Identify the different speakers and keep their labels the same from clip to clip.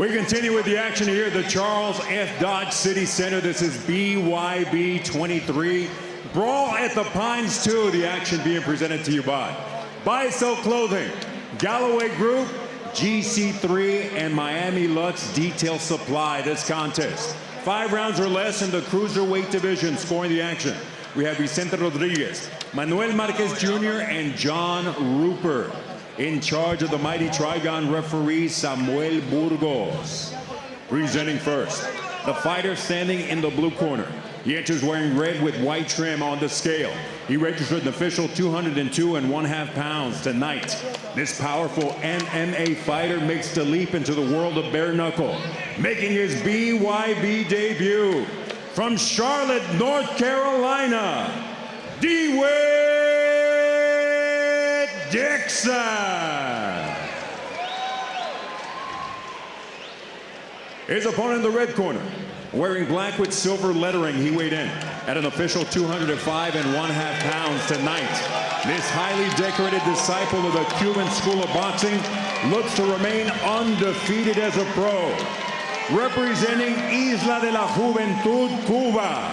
Speaker 1: We continue with the action here at the Charles F. Dodge City Center. This is BYB 23. Brawl at the Pines 2. The action being presented to you by Buy Sell Clothing, Galloway Group, GC3, and Miami Lux Detail Supply. This contest, 5 rounds or less in the Cruiserweight division. Scoring the action, we have Vicente Rodriguez, Manuel Marquez Jr., and John Rupert. In charge of the mighty Trigon referee, Samuel Burgos. Presenting first, the fighter standing in the blue corner. He enters wearing red with white trim on the scale. He registered an official 202.5 pounds tonight. This powerful MMA fighter makes the leap into the world of bare knuckle, making his BYB debut from Charlotte, North Carolina, DeWitt Dixon. His opponent in the red corner, wearing black with silver lettering, he weighed in at an official 205.5 pounds tonight. This highly decorated disciple of the Cuban School of Boxing looks to remain undefeated as a pro. Representing Isla de la Juventud, Cuba,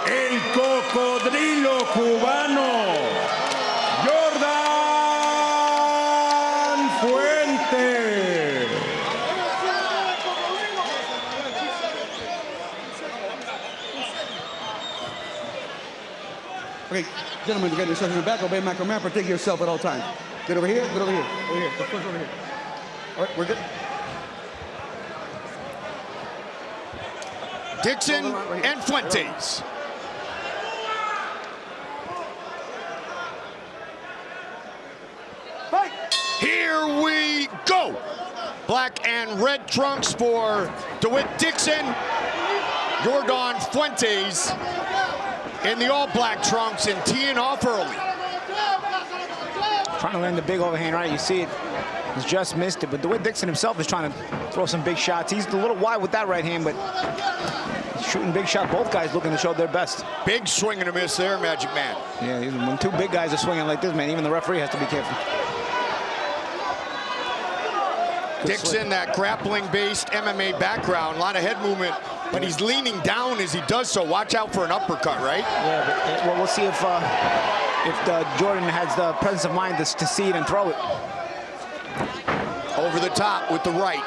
Speaker 1: el cocodrilo cubano, Yordan Fuentes.
Speaker 2: Okay, gentlemen, to get instructions back, obey my command, protect yourself at all times. Get over here, over here. The first over here. All right, we're good.
Speaker 3: Dixon and Fuentes.
Speaker 2: Fight!
Speaker 3: Here we go. Black and red trunks for DeWitt Dixon. Yordan Fuentes in the all-black trunks and teeing off early.
Speaker 4: Trying to land the big overhand right. You see it. He's just missed it. But DeWitt Dixon himself is trying to throw some big shots. He's a little wide with that right hand, but he's shooting big shot. Both guys looking to show their best.
Speaker 3: Big swing and a miss there, Magic Man.
Speaker 4: Yeah, when 2 big guys are swinging like this, man, even the referee has to be careful.
Speaker 3: Dixon, that grappling-based MMA background, a lot of head movement, but he's leaning down as he does so. Watch out for an uppercut, right?
Speaker 4: Yeah, but, well, we'll see if Jordan has the presence of mind to see it and throw it.
Speaker 3: Over the top with the right.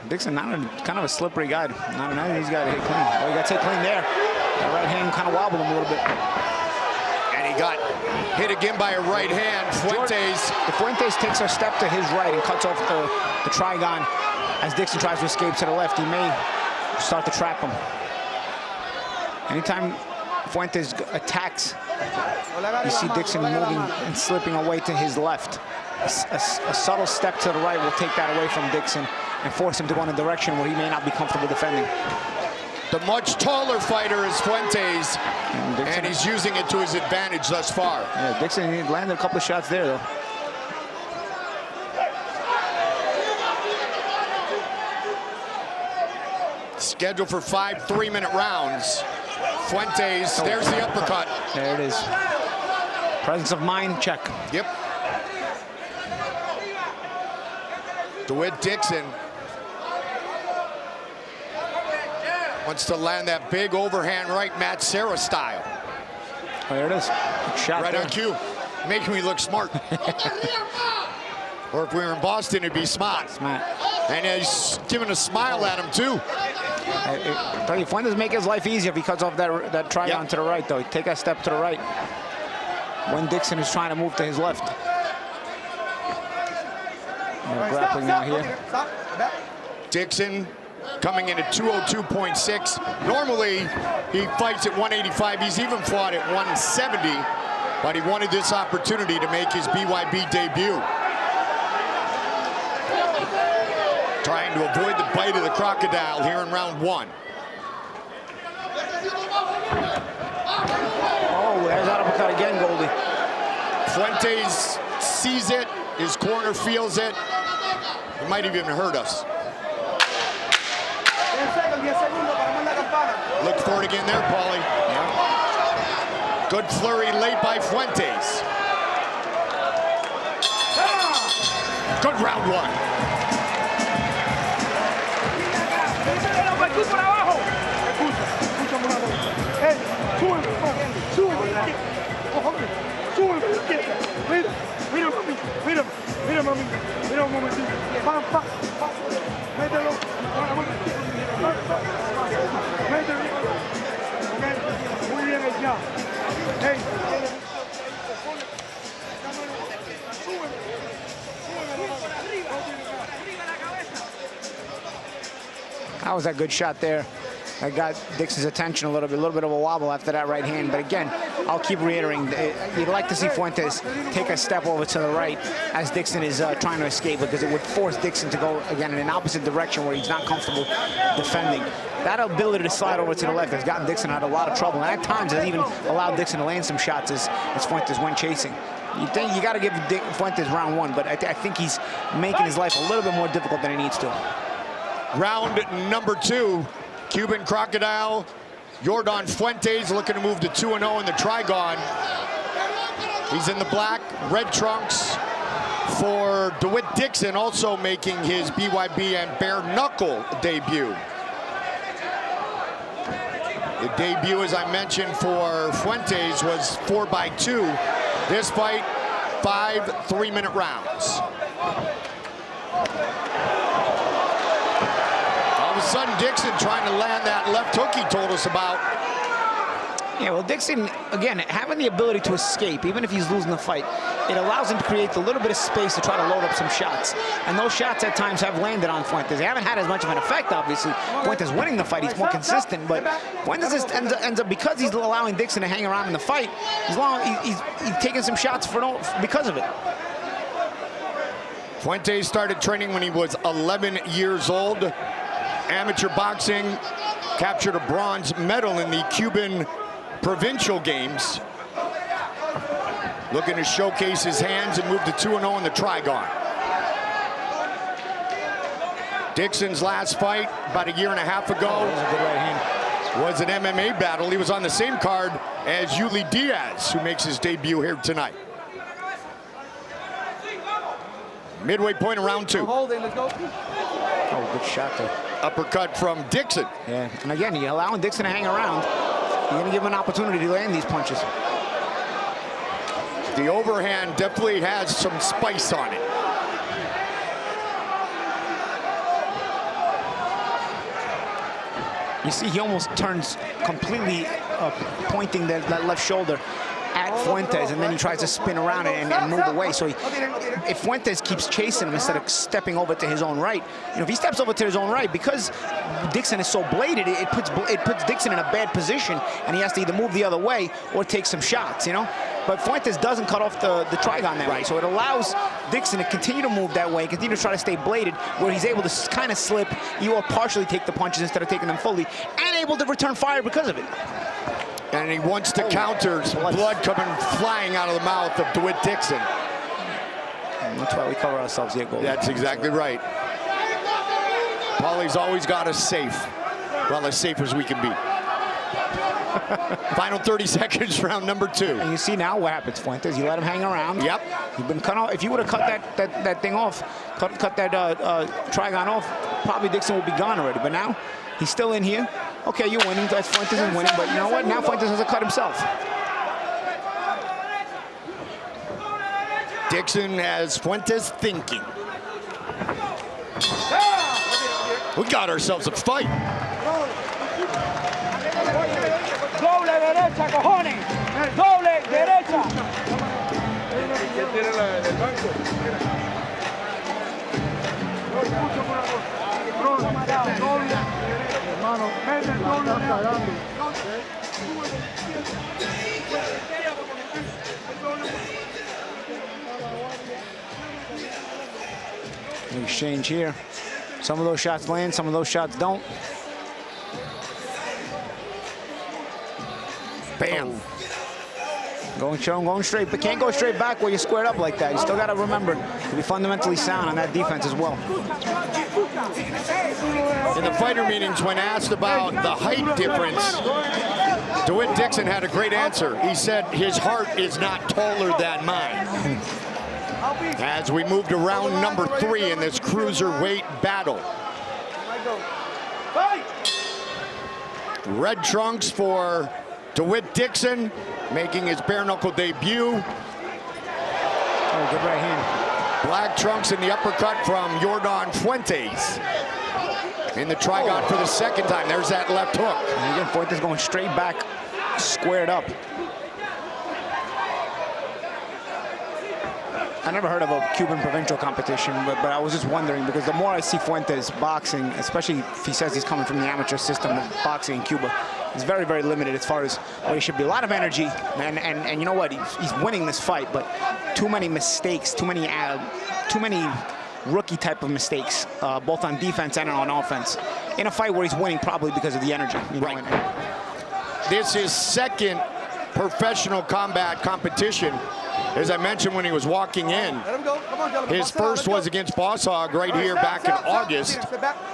Speaker 4: Dixon, kind of a slippery guy. He's got to hit clean. Oh, he got to hit clean there. That right hand kind of wobbled him a little bit.
Speaker 3: And he got hit again by a right hand. Fuentes.
Speaker 4: If Fuentes takes a step to his right and cuts off the Trigon, as Dixon tries to escape to the left, he may start to trap him. Anytime Fuentes attacks, you see Dixon moving and slipping away to his left. A subtle step to the right will take that away from Dixon and force him to go in a direction where he may not be comfortable defending.
Speaker 3: The much taller fighter is Fuentes, and he's using it to his advantage thus far.
Speaker 4: Yeah, Dixon landed a couple of shots there, though.
Speaker 3: Scheduled for 5 3-minute rounds. Fuentes, there's the uppercut.
Speaker 4: There it is. Presence of mind, check.
Speaker 3: Yep. DeWitt Dixon wants to land that big overhand right, Matt Serra style.
Speaker 4: Oh, there it is. Shot
Speaker 3: right
Speaker 4: there.
Speaker 3: on cue, making me look smart. Or if we were in Boston, it'd be smart.
Speaker 4: Smart.
Speaker 3: And he's giving a smile at him too.
Speaker 4: I tell you, Fuentes make his life easier if he cuts off that Trigon to the right, though. Take a step to the right when Dixon is trying to move to his left. Grappling now here.
Speaker 3: Dixon coming in at 202.6. Normally, he fights at 185. He's even fought at 170, but he wanted this opportunity to make his BYB debut. Trying to avoid the bite of the crocodile here in round 1.
Speaker 4: Oh, there's that uppercut again, Goldie.
Speaker 3: Fuentes sees it. His corner feels it. He might have even hurt us. Look for it again there, Paulie. Yeah. Good flurry late by Fuentes. Good round 1.
Speaker 5: aquí por abajo. Escúchame una cosa. Súbeme, súbeme. Súbeme la izquierda. Mira, mami. Mira, mami. Mira un momentito. Pam. Mételo. Mételo. Ok. Muy bien, ya. Hey.
Speaker 4: That was a good shot there. That got Dixon's attention a little bit of a wobble after that right hand. But again, I'll keep reiterating, you'd like to see Fuentes take a step over to the right as Dixon is trying to escape, because it would force Dixon to go, again, in an opposite direction where he's not comfortable defending. That ability to slide over to the left has gotten Dixon out of a lot of trouble, and at times has even allowed Dixon to land some shots as Fuentes went chasing. You think you got to give Fuentes round one, but I think he's making his life a little bit more difficult than he needs to.
Speaker 3: Round number 2, Cuban Crocodile, Yordan Fuentes looking to move to 2-0 in the Trigon. He's in the black, red trunks for DeWitt Dixon, also making his BYB and bare knuckle debut. The debut, as I mentioned, for Fuentes was 4x2. This fight, 5 3-minute rounds. All of a sudden, Dixon trying to land that left hook he told us about.
Speaker 4: Yeah, well, Dixon, again, having the ability to escape, even if he's losing the fight, it allows him to create a little bit of space to try to load up some shots. And those shots at times have landed on Fuentes. They haven't had as much of an effect, obviously. Fuentes winning the fight, he's more consistent, but Fuentes just ends up, because he's allowing Dixon to hang around in the fight, he's taking some shots because of it.
Speaker 3: Fuentes started training when he was 11 years old. Amateur boxing, captured a bronze medal in the Cuban provincial games. Looking to showcase his hands and move to 2-0 in the Trigon. Dixon's last fight about a year and a half ago was an MMA battle. He was on the same card as Yuli Diaz, who makes his debut here tonight. Midway point of round 2.
Speaker 2: Hold it, let's go.
Speaker 4: Oh, good shot there.
Speaker 3: Uppercut from Dixon.
Speaker 4: Yeah, and again, you're allowing Dixon to hang around. You're going to give him an opportunity to land these punches.
Speaker 3: The overhand definitely has some spice on it.
Speaker 4: You see, he almost turns completely pointing that left shoulder at Fuentes, and then he tries to spin around and move away. So if Fuentes keeps chasing him instead of stepping over to his own right, if he steps over to his own right, because Dixon is so bladed, it puts Dixon in a bad position, and he has to either move the other way or take some shots, But Fuentes doesn't cut off the Trigon that way, so it allows Dixon to continue to move that way, continue to try to stay bladed, where he's able to kind of slip, or partially take the punches instead of taking them fully, and able to return fire because of it.
Speaker 3: And he wants to counter, blood coming flying out of the mouth of DeWitt Dixon.
Speaker 4: That's why we cover ourselves here, Goldie.
Speaker 3: That's exactly right. Paulie's always got us safe. Well, as safe as we can be. Final 30 seconds, round number 2.
Speaker 4: And you see now what happens, Fuentes. You let him hang around.
Speaker 3: Yep.
Speaker 4: You've been cut off. If you would have cut that thing off, cut that Trigon off, probably Dixon would be gone already. But now he's still in here. Okay, you're winning. That's Fuentes is winning. But you know what? Now Fuentes has to cut himself.
Speaker 3: Dixon has Fuentes thinking. We got ourselves a fight.
Speaker 5: Doble derecha, cojones. Doble derecha. Hermano, mete el doble.
Speaker 4: Exchange here. Some of those shots land, some of those shots don't.
Speaker 3: Bam.
Speaker 4: Going straight, but can't go straight back where you're squared up like that. You still got to remember to be fundamentally sound on that defense as well.
Speaker 3: In the fighter meetings, when asked about the height difference, DeWitt Dixon had a great answer. He said his heart is not taller than mine. As we move to round number 3 in this cruiserweight battle.
Speaker 5: Fight!
Speaker 3: Red trunks for DeWitt Dixon, making his bare knuckle debut.
Speaker 4: Oh, good right hand.
Speaker 3: Black trunks in the uppercut from Yordan Fuentes. In the trigon for the second time. There's that left hook.
Speaker 4: And again, Fuentes going straight back, squared up. I never heard of a Cuban provincial competition, but I was just wondering, because the more I see Fuentes boxing, especially if he says he's coming from the amateur system of boxing in Cuba, he's very, very limited as far as where he should be. A lot of energy, and you know what? He's winning this fight, but too many mistakes, too many rookie type of mistakes, both on defense and on offense, in a fight where he's winning probably because of the energy. You know?
Speaker 3: Right. This is second professional combat competition. As I mentioned when he was walking in, his first was against Boss Hog right here back in August.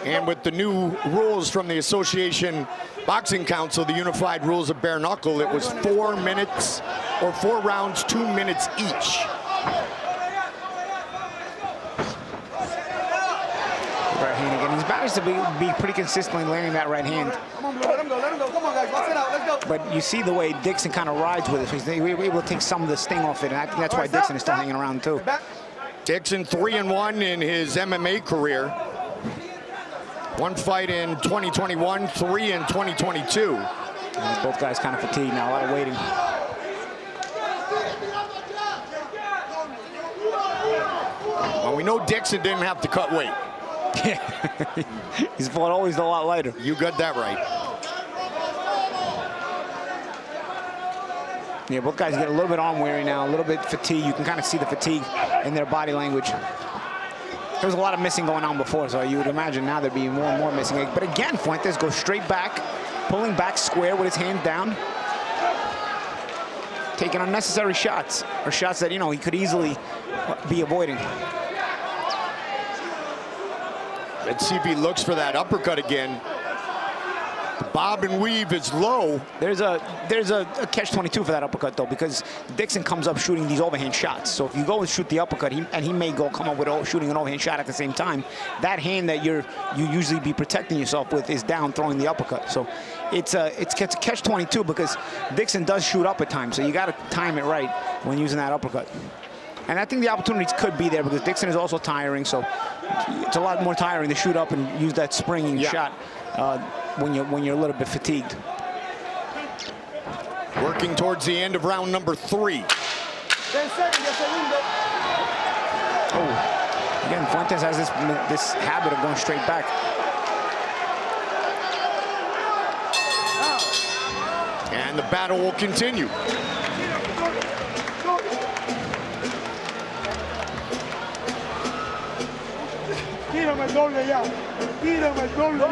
Speaker 3: And with the new rules from the Association Boxing Council, the unified rules of bare knuckle, it was 4 minutes or 4 rounds, 2 minutes each.
Speaker 4: Right hand again. He's managed to be pretty consistently landing that right hand.
Speaker 2: Let him go, let him go. Come on, guys, box it out, let's go.
Speaker 4: But you see the way Dixon kind of rides with it. He's able to take some of the sting off it, and I think that's why Dixon is still hanging around too.
Speaker 3: Dixon 3-1 in his MMA career. 1 fight in 2021, 3 in 2022.
Speaker 4: And both guys kind of fatigued now, a lot of waiting.
Speaker 3: Well, we know Dixon didn't have to cut weight.
Speaker 4: Yeah, he's fought always a lot lighter.
Speaker 3: You got that right.
Speaker 4: Yeah, both guys get a little bit arm weary now, a little bit fatigued. You can kind of see the fatigue in their body language. There was a lot of missing going on before, so you would imagine now there'd be more and more missing. But again, Fuentes goes straight back, pulling back square with his hand down, taking unnecessary shots, or shots that, you know, he could easily be avoiding.
Speaker 3: Let's see if he looks for that uppercut again. The bob and weave is low.
Speaker 4: There's a catch-22 for that uppercut, though, because Dixon comes up shooting these overhand shots. So if you go and shoot the uppercut, he may come up with shooting an overhand shot at the same time. That hand that you usually be protecting yourself with is down throwing the uppercut. So it's a catch-22 because Dixon does shoot up at times. So you got to time it right when using that uppercut. And I think the opportunities could be there because Dixon is also tiring, so it's a lot more tiring to shoot up and use that springing shot when you're a little bit fatigued.
Speaker 3: Working towards the end of round number 3.
Speaker 4: Oh, again, Fuentes has this habit of going straight back.
Speaker 3: And the battle will continue.
Speaker 5: Tírame el doble ya. Tírame el doble ya.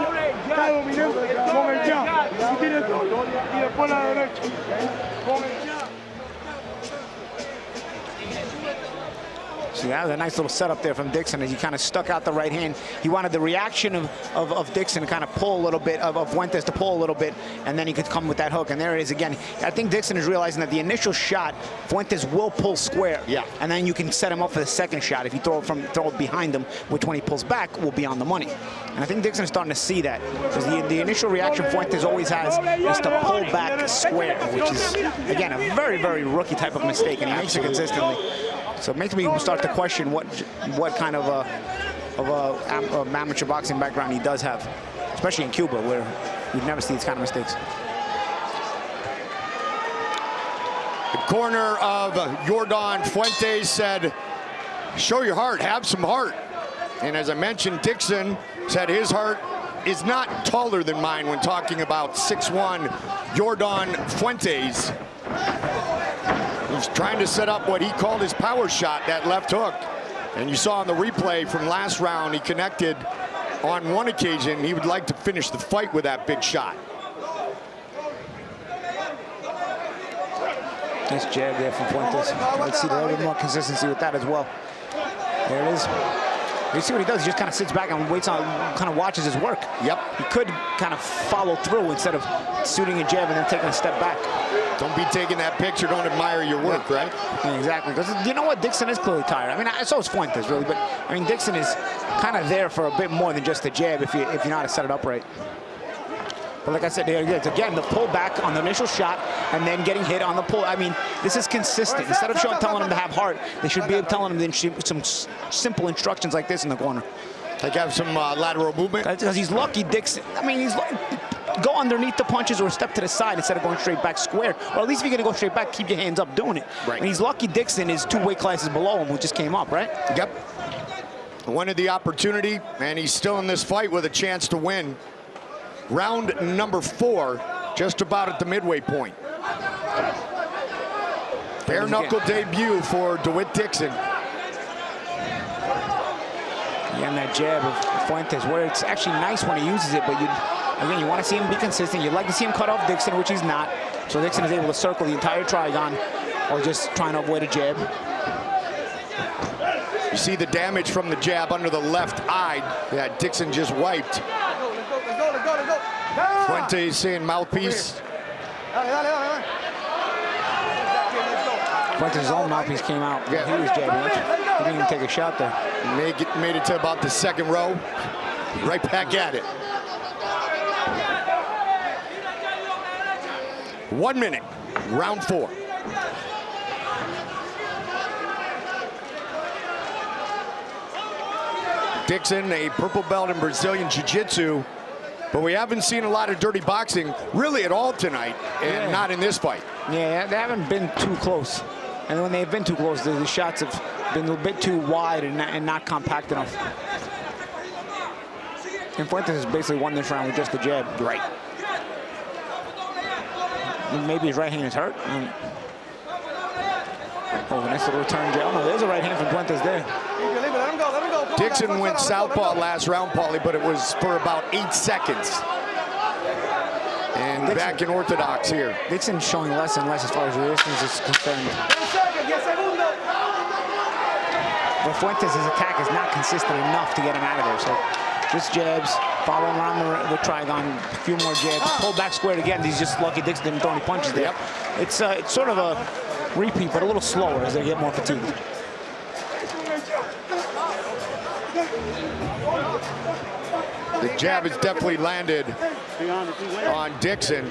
Speaker 5: Está dominante con el jab. Si tiene el doble. Y después la derecha. Con el jab.
Speaker 4: See, that was a nice little setup there from Dixon as he kind of stuck out the right hand. He wanted the reaction of Dixon to kind of pull a little bit, of Fuentes to pull a little bit, and then he could come with that hook. And there it is again. I think Dixon is realizing that the initial shot, Fuentes will pull square.
Speaker 3: Yeah.
Speaker 4: And then you can set him up for the second shot. If you throw it behind him, which when he pulls back will be on the money. And I think Dixon is starting to see that. Because the initial reaction Fuentes always has is to pull back square, which is, again, a very, very rookie type of mistake, and he makes it consistently. So it makes me start to question what kind of a amateur boxing background he does have, especially in Cuba, where you've never seen these kind of mistakes.
Speaker 3: The corner of Yordan Fuentes said, show your heart, have some heart. And as I mentioned, Dixon said his heart is not taller than mine when talking about 6'1" Yordan Fuentes. He's trying to set up what he called his power shot, that left hook. And you saw in the replay from last round, he connected on one occasion. He would like to finish the fight with that big shot.
Speaker 4: Nice jab there from Fuentes. Let's see a little bit more consistency with that as well. There it is. You see what he does? He just kind of sits back and waits on, kind of watches his work.
Speaker 3: Yep.
Speaker 4: He could kind of follow through instead of shooting a jab and then taking a step back.
Speaker 3: Don't be taking that picture. Don't admire your work, right?
Speaker 4: Yeah, exactly. Because you know what? Dixon is clearly tired. I mean, so is Fuentes, really. But I mean, Dixon is kind of there for a bit more than just a jab if you know how to set it up right. But like I said, again, the pull back on the initial shot and then getting hit on the pull. I mean, this is consistent. Instead of telling him to have heart, they should be telling him some simple instructions like this in the corner.
Speaker 3: Like have some lateral movement.
Speaker 4: Because he's lucky, Dixon. I mean, go underneath the punches or step to the side instead of going straight back square. Or at least if you're going to go straight back, keep your hands up doing it.
Speaker 3: Right.
Speaker 4: And he's lucky Dixon is 2 weight classes below him, who just came up, right?
Speaker 3: Yep. Wanted the opportunity, and he's still in this fight with a chance to win. Round number 4, just about at the midway point. Bare knuckle debut for DeWitt Dixon.
Speaker 4: Yeah, and that jab of Fuentes, where it's actually nice when he uses it, but again, you want to see him be consistent. You'd like to see him cut off Dixon, which he's not. So Dixon is able to circle the entire trigon, or just trying to avoid a jab.
Speaker 3: You see the damage from the jab under the left eye that Dixon just wiped.
Speaker 2: Let's go.
Speaker 3: Fuentes saying mouthpiece.
Speaker 4: Fuentes' own mouthpiece came out.
Speaker 3: Yeah.
Speaker 4: He was jabbing. He didn't even take a shot there.
Speaker 3: Made it to about the 2nd row. Right back at it. 1 minute, round 4. Dixon, a purple belt in Brazilian Jiu-Jitsu, but we haven't seen a lot of dirty boxing really at all tonight, and not in this fight.
Speaker 4: Yeah, they haven't been too close. And when they've been too close, the shots have been a little bit too wide and not compact enough. And Fuentes has basically won this round with just a jab.
Speaker 3: Right.
Speaker 4: Maybe his right hand is hurt. Oh, nice little return jab. Oh, there's a right hand from Fuentes there.
Speaker 2: Let him go.
Speaker 3: Dixon went southpaw last round, Paulie, but it was for about 8 seconds. And
Speaker 4: Dixon,
Speaker 3: back in orthodox here.
Speaker 4: Dixon's showing less and less as far as resistance is concerned. But Fuentes' attack is not consistent enough to get him out of there. So just jabs, follow him around the trigon, a few more jabs, pull back squared again. He's just lucky Dixon didn't throw any punches there.
Speaker 3: Yep.
Speaker 4: It's sort of a repeat, but a little slower as they get more fatigued.
Speaker 3: The jab has definitely landed on Dixon.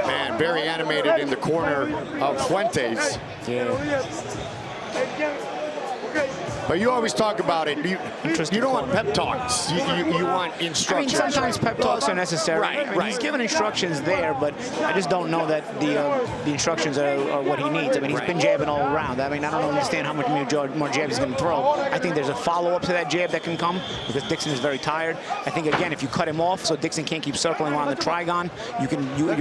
Speaker 3: Man, very animated in the corner of Fuentes.
Speaker 4: Yeah.
Speaker 3: But you always talk about it. You don't want pep talks. You want instructions.
Speaker 4: I mean, sometimes pep talks are necessary.
Speaker 3: Right,
Speaker 4: I mean, he's given instructions there, but I just don't know that the instructions are what he needs. I mean, he's been jabbing all around. I mean, I don't understand how much more jab he's going to throw. I think there's a follow-up to that jab that can come because Dixon is very tired. I think, again, if you cut him off so Dixon can't keep circling around the trigon, you'll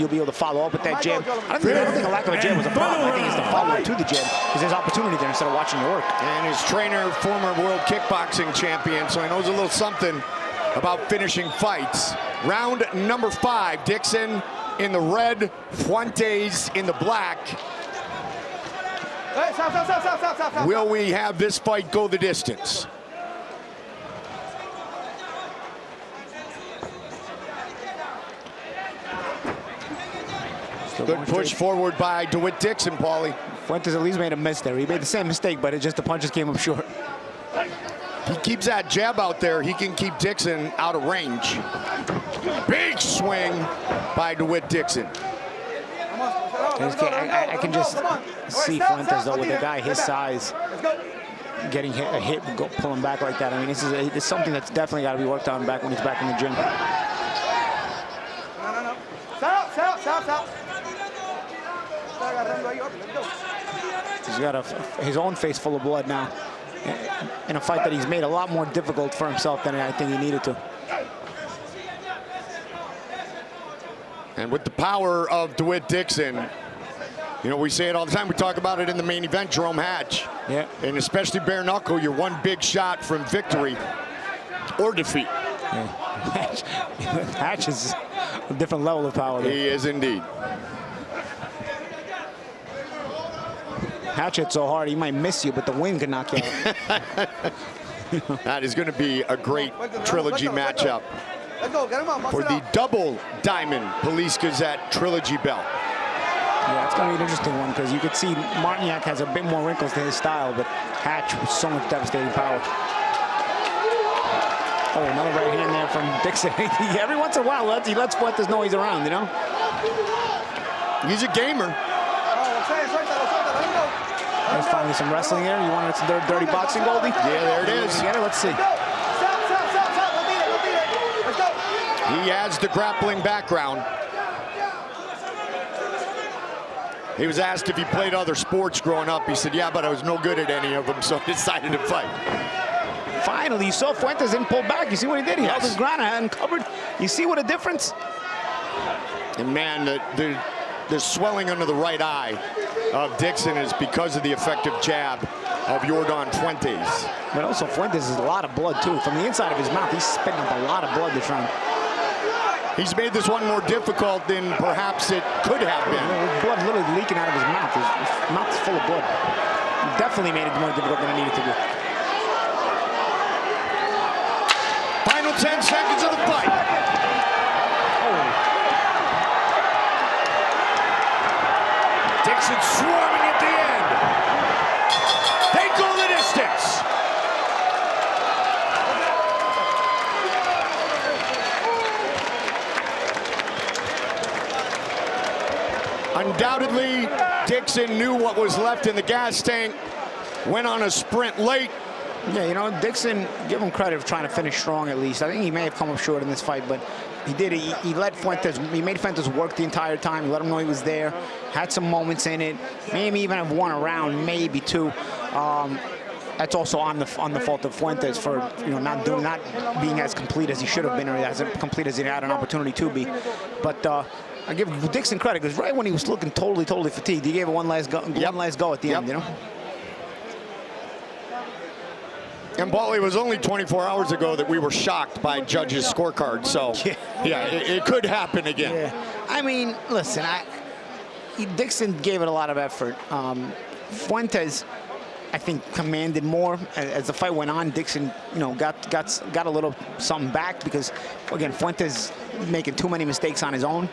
Speaker 4: be able to follow up with that jab. I don't think a lack of a jab was a problem. I think it's the follow-up to the jab because there's opportunity there instead of watching you work.
Speaker 3: And his trainer, former world kickboxing champion, so he knows a little something about finishing fights. Round number 5, Dixon in the red, Fuentes in the black.
Speaker 2: Hey, stop.
Speaker 3: Will we have this fight go the distance? Good push forward by DeWitt Dixon, Paulie.
Speaker 4: Fuentes at least made a miss there. He made the same mistake, but the punches came up short.
Speaker 3: He keeps that jab out there. He can keep Dixon out of range. Big swing by DeWitt Dixon.
Speaker 4: I can just see Fuentes, though, with a guy his size getting a hit, pulling back like that. I mean, this is something that's definitely got to be worked on back when he's back in the gym.
Speaker 2: No. Stop.
Speaker 4: He's got his own face full of blood now in a fight that he's made a lot more difficult for himself than I think he needed to.
Speaker 3: And with the power of DeWitt Dixon, you know, we say it all the time. We talk about it in the main event, Jerome Hatch.
Speaker 4: Yeah.
Speaker 3: And especially bare knuckle, you're one big shot from victory or defeat.
Speaker 4: Yeah. Hatch is a different level of power there.
Speaker 3: He is indeed.
Speaker 4: Hatch hit so hard, he might miss you, but the wind could knock you out.
Speaker 3: That is going to be a great trilogy matchup
Speaker 2: Let's go. Get him up.
Speaker 3: for the double diamond Police Gazette trilogy belt.
Speaker 4: Yeah, it's going to be an interesting one because you could see Martignac has a bit more wrinkles to his style, but Hatch with so much devastating power. Oh, another right hand there from Dixon. Every once in a while, he lets Fuentes know he's around, you know?
Speaker 3: He's a gamer.
Speaker 4: There's finally some wrestling here. You want some dirty boxing, Goldie?
Speaker 3: Yeah, there it is.
Speaker 4: Get it? Let's see.
Speaker 3: He has the grappling background. He was asked if he played other sports growing up. He said, yeah, but I was no good at any of them, so I decided to fight.
Speaker 4: Finally, you saw Fuentes didn't pull back. You see what he did? He held
Speaker 3: Yes.
Speaker 4: his ground and covered. You see what a difference?
Speaker 3: And man, the swelling under the right eye of Dixon is because of the effective jab of Yordan Fuentes.
Speaker 4: But also, Fuentes is a lot of blood, too. From the inside of his mouth, he's spitting up a lot of blood this round.
Speaker 3: He's made this one more difficult than perhaps it could have been.
Speaker 4: With blood literally leaking out of his mouth. His mouth is full of blood. He definitely made it more difficult than it needed to be.
Speaker 3: Final 10 seconds of the fight. Dixon swarming at the end. They go the distance. Undoubtedly, Dixon knew what was left in the gas tank, went on a sprint late.
Speaker 4: Yeah, you know, Dixon, give him credit for trying to finish strong at least. I think he may have come up short in this fight, but he did. He let Fuentes, he made Fuentes work the entire time. He let him know he was there, had some moments in it, maybe even have won a round, maybe two. That's also on the fault of Fuentes for not being as complete as he should have been, or as complete as he had an opportunity to be. But I give Dixon credit because right when he was looking totally fatigued, he gave it one last go at the end. You know.
Speaker 3: And Paul, it was only 24 hours ago that we were shocked by judges' scorecard. So, yeah, it could happen again.
Speaker 4: Yeah. I mean, listen, Dixon gave it a lot of effort. Fuentes, I think, commanded more as the fight went on. Dixon, got a little something back because, again, Fuentes making too many mistakes on his own.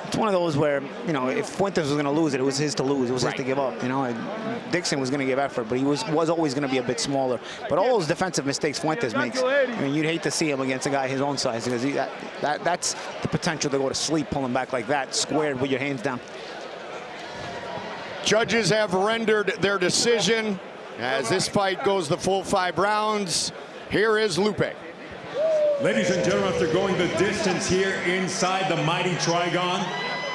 Speaker 4: It's one of those where, if Fuentes was going to lose it, it was his to lose. It was his to give up. Dixon was going to give effort, but he was always going to be a bit smaller. But all those defensive mistakes Fuentes makes, I mean, you'd hate to see him against a guy his own size because that's the potential to go to sleep pulling back like that, squared with your hands down.
Speaker 3: Judges have rendered their decision as this fight goes the full 5 rounds. Here is Lupe.
Speaker 1: Ladies and gentlemen, after going the distance here inside the mighty Trigon,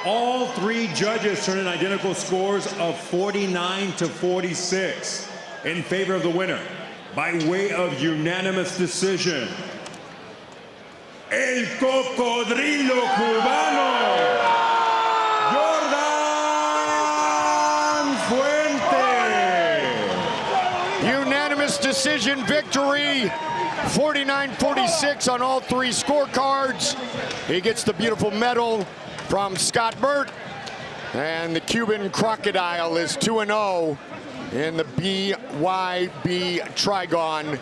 Speaker 1: all 3 judges turned in identical scores of 49-46 in favor of the winner by way of unanimous decision. El Cocodrilo Cubano, Yordan Fuentes.
Speaker 3: Unanimous decision victory. 49-46 on all 3 scorecards. He gets the beautiful medal from Scott Burt. And the Cuban Crocodile is 2-0 in the BYB Trigon